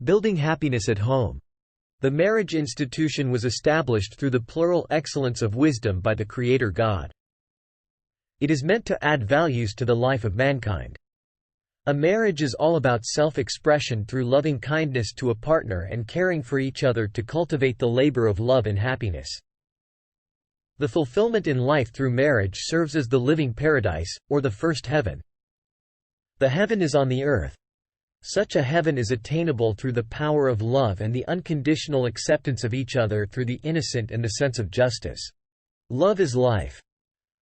Building happiness at home. The marriage institution was established through the plural excellence of wisdom by the Creator God. It is meant to add values to the life of mankind. A marriage is all about self-expression through loving kindness to a partner and caring for each other to cultivate the labor of love and happiness. The fulfillment in life through marriage serves as the living paradise, or the first heaven. The heaven is on the earth. Such a heaven is attainable through the power of love and the unconditional acceptance of each other through the innocent and the sense of justice. Love is life.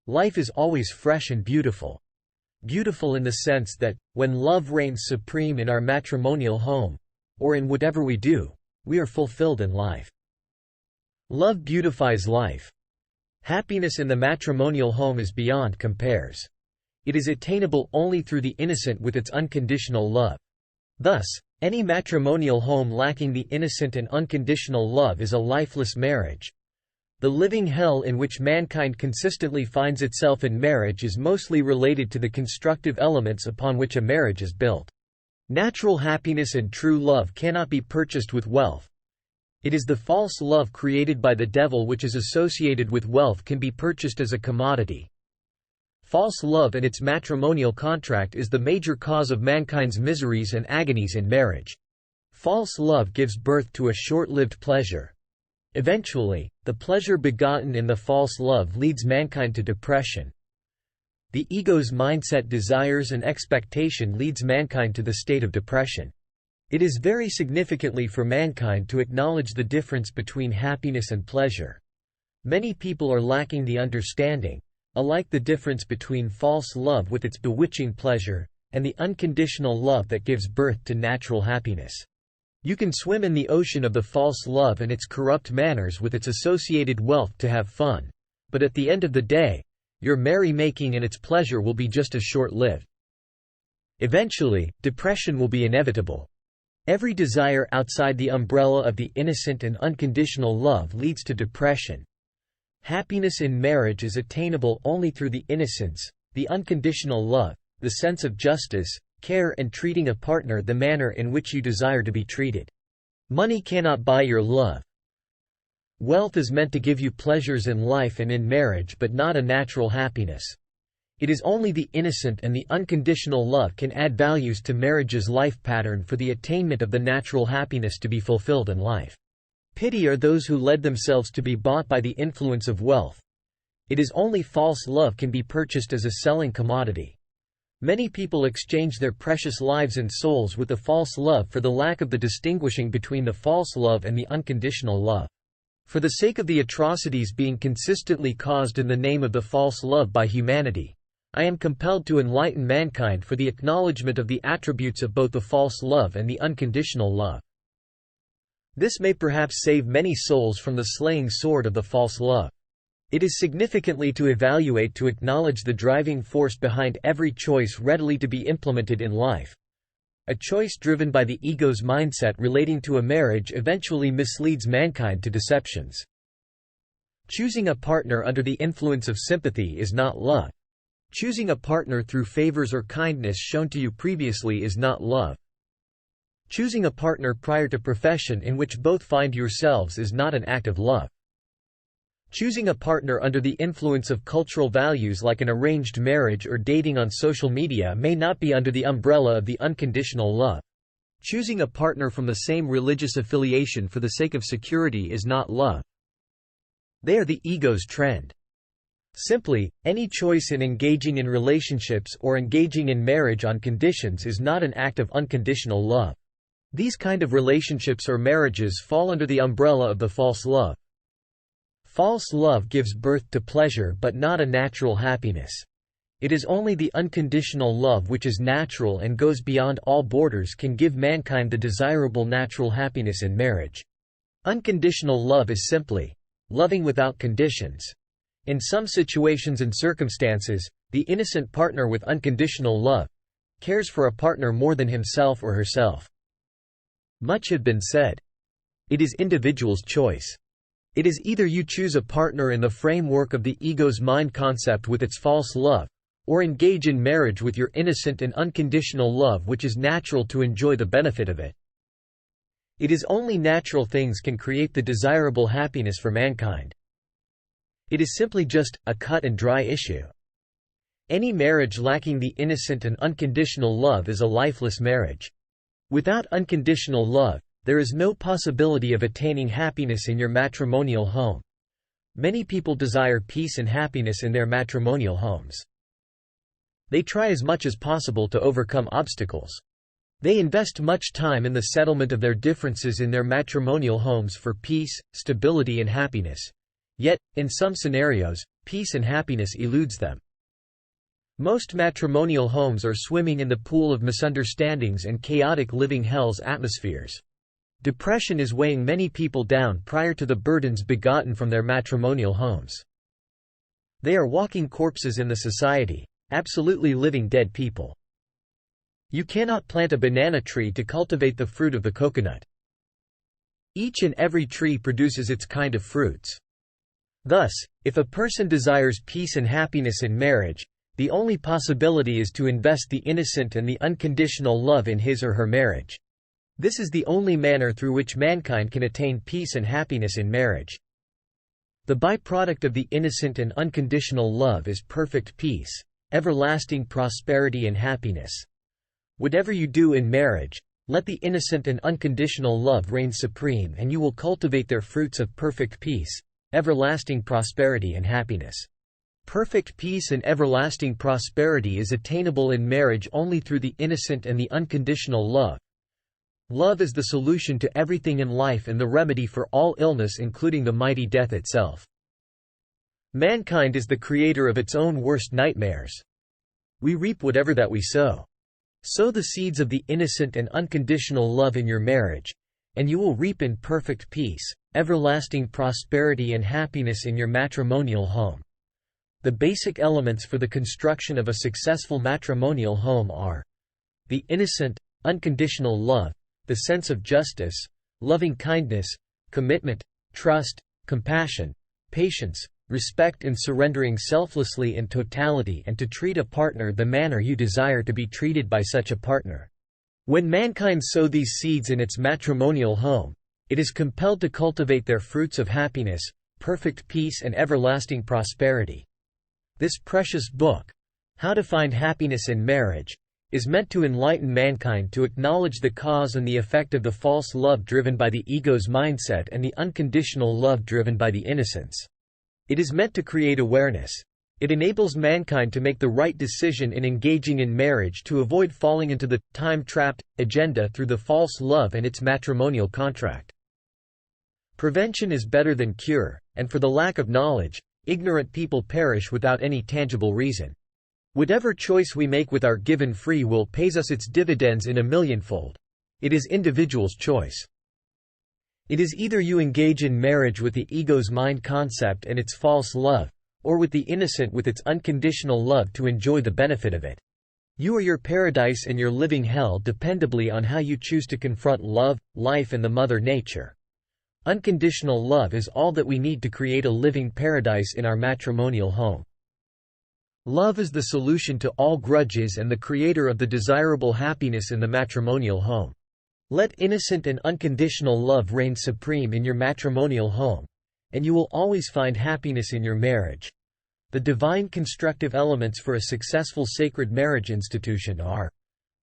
Life is always fresh and beautiful. Beautiful in the sense that, when love reigns supreme in our matrimonial home, or in whatever we do, we are fulfilled in life. Love beautifies life. Happiness in the matrimonial home is beyond compares. It is attainable only through the innocent with its unconditional love. Thus, any matrimonial home lacking the innocent and unconditional love is a lifeless marriage. The living hell in which mankind consistently finds itself in marriage is mostly related to the constructive elements upon which a marriage is built. Natural happiness and true love cannot be purchased with wealth. It is the false love created by the devil which is associated with wealth can be purchased as a commodity. False love and its matrimonial contract is the major cause of mankind's miseries and agonies in marriage. False love gives birth to a short-lived pleasure. Eventually, the pleasure begotten in the false love leads mankind to depression. The ego's mindset, desires and expectation leads mankind to the state of depression. It is very significantly for mankind to acknowledge the difference between happiness and pleasure. Many people are lacking the understanding, alike the difference between false love with its bewitching pleasure, and the unconditional love that gives birth to natural happiness. You can swim in the ocean of the false love and its corrupt manners with its associated wealth to have fun, but at the end of the day, your merry-making and its pleasure will be just as short-lived. Eventually, depression will be inevitable. Every desire outside the umbrella of the innocent and unconditional love leads to depression. Happiness in marriage is attainable only through the innocence, the unconditional love, the sense of justice, care and treating a partner the manner in which you desire to be treated. Money cannot buy your love. Wealth is meant to give you pleasures in life and in marriage but not a natural happiness. It is only the innocent and the unconditional love can add values to marriage's life pattern for the attainment of the natural happiness to be fulfilled in life. Pity are those who led themselves to be bought by the influence of wealth. It is only false love can be purchased as a selling commodity. Many people exchange their precious lives and souls with the false love for the lack of the distinguishing between the false love and the unconditional love. For the sake of the atrocities being consistently caused in the name of the false love by humanity, I am compelled to enlighten mankind for the acknowledgement of the attributes of both the false love and the unconditional love. This may perhaps save many souls from the slaying sword of the false love. It is significantly to evaluate to acknowledge the driving force behind every choice readily to be implemented in life. A choice driven by the ego's mindset relating to a marriage eventually misleads mankind to deceptions. Choosing a partner under the influence of sympathy is not love. Choosing a partner through favors or kindness shown to you previously is not love. Choosing a partner prior to profession in which both find yourselves is not an act of love. Choosing a partner under the influence of cultural values like an arranged marriage or dating on social media may not be under the umbrella of the unconditional love. Choosing a partner from the same religious affiliation for the sake of security is not love. They are the ego's trend. Simply, any choice in engaging in relationships or engaging in marriage on conditions is not an act of unconditional love. These kind of relationships or marriages fall under the umbrella of the false love. False love gives birth to pleasure but not a natural happiness. It is only the unconditional love which is natural and goes beyond all borders can give mankind the desirable natural happiness in marriage. Unconditional love is simply loving without conditions. In some situations and circumstances, the innocent partner with unconditional love cares for a partner more than himself or herself. Much had been said. It is individual's choice. It is either you choose a partner in the framework of the ego's mind concept with its false love, or engage in marriage with your innocent and unconditional love which is natural to enjoy the benefit of it. It is only natural things can create the desirable happiness for mankind. It is simply just a cut and dry issue. Any marriage lacking the innocent and unconditional love is a lifeless marriage. Without unconditional love, there is no possibility of attaining happiness in your matrimonial home. Many people desire peace and happiness in their matrimonial homes. They try as much as possible to overcome obstacles. They invest much time in the settlement of their differences in their matrimonial homes for peace, stability and happiness. Yet, in some scenarios, peace and happiness eludes them. Most matrimonial homes are swimming in the pool of misunderstandings and chaotic living hell's atmospheres. Depression is weighing many people down prior to the burdens begotten from their matrimonial homes. They are walking corpses in the society, absolutely living dead people. You cannot plant a banana tree to cultivate the fruit of the coconut. Each and every tree produces its kind of fruits. Thus, if a person desires peace and happiness in marriage, the only possibility is to invest the innocent and the unconditional love in his or her marriage. This is the only manner through which mankind can attain peace and happiness in marriage. The byproduct of the innocent and unconditional love is perfect peace, everlasting prosperity and happiness. Whatever you do in marriage, let the innocent and unconditional love reign supreme and you will cultivate their fruits of perfect peace, everlasting prosperity and happiness. Perfect peace and everlasting prosperity is attainable in marriage only through the innocent and the unconditional love. Love is the solution to everything in life and the remedy for all illness, including the mighty death itself. Mankind is the creator of its own worst nightmares. We reap whatever that we sow. Sow the seeds of the innocent and unconditional love in your marriage, and you will reap in perfect peace, everlasting prosperity and happiness in your matrimonial home. The basic elements for the construction of a successful matrimonial home are the innocent, unconditional love, the sense of justice, loving kindness, commitment, trust, compassion, patience, respect and surrendering selflessly in totality, and to treat a partner the manner you desire to be treated by such a partner. When mankind sow these seeds in its matrimonial home, it is compelled to cultivate their fruits of happiness, perfect peace and everlasting prosperity. This precious book, How to Find Happiness in Marriage, is meant to enlighten mankind to acknowledge the cause and the effect of the false love driven by the ego's mindset and the unconditional love driven by the innocence. It is meant to create awareness. It enables mankind to make the right decision in engaging in marriage to avoid falling into the time-trapped agenda through the false love and its matrimonial contract. Prevention is better than cure, and for the lack of knowledge, ignorant people perish without any tangible reason. Whatever choice we make with our given free will pays us its dividends in a millionfold. It is individual's choice. It is either you engage in marriage with the ego's mind concept and its false love, or with the innocent with its unconditional love to enjoy the benefit of it. You are your paradise and your living hell dependably on how you choose to confront love, life and the Mother Nature. Unconditional love is all that we need to create a living paradise in our matrimonial home. Love is the solution to all grudges and the creator of the desirable happiness in the matrimonial home. Let innocent and unconditional love reign supreme in your matrimonial home, and you will always find happiness in your marriage. The divine constructive elements for a successful sacred marriage institution are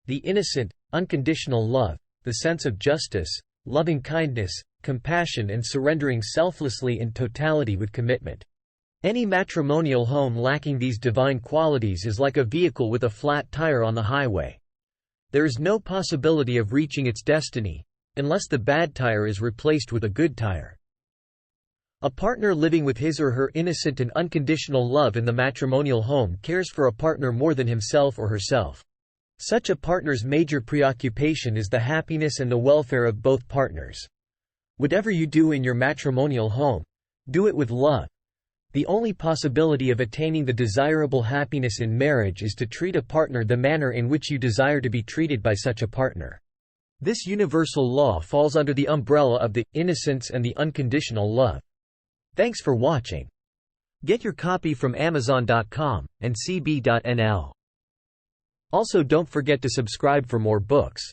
the innocent, unconditional love, the sense of justice, loving kindness, compassion and surrendering selflessly in totality with commitment. Any matrimonial home lacking these divine qualities is like a vehicle with a flat tire on the highway. There is no possibility of reaching its destiny, unless the bad tire is replaced with a good tire. A partner living with his or her innocent and unconditional love in the matrimonial home cares for a partner more than himself or herself. Such a partner's major preoccupation is the happiness and the welfare of both partners. Whatever you do in your matrimonial home, do it with love. The only possibility of attaining the desirable happiness in marriage is to treat a partner the manner in which you desire to be treated by such a partner. This universal law falls under the umbrella of the innocence and the unconditional love. Thanks for watching. Get your copy from Amazon.com and CB.NL. Also, don't forget to subscribe for more books.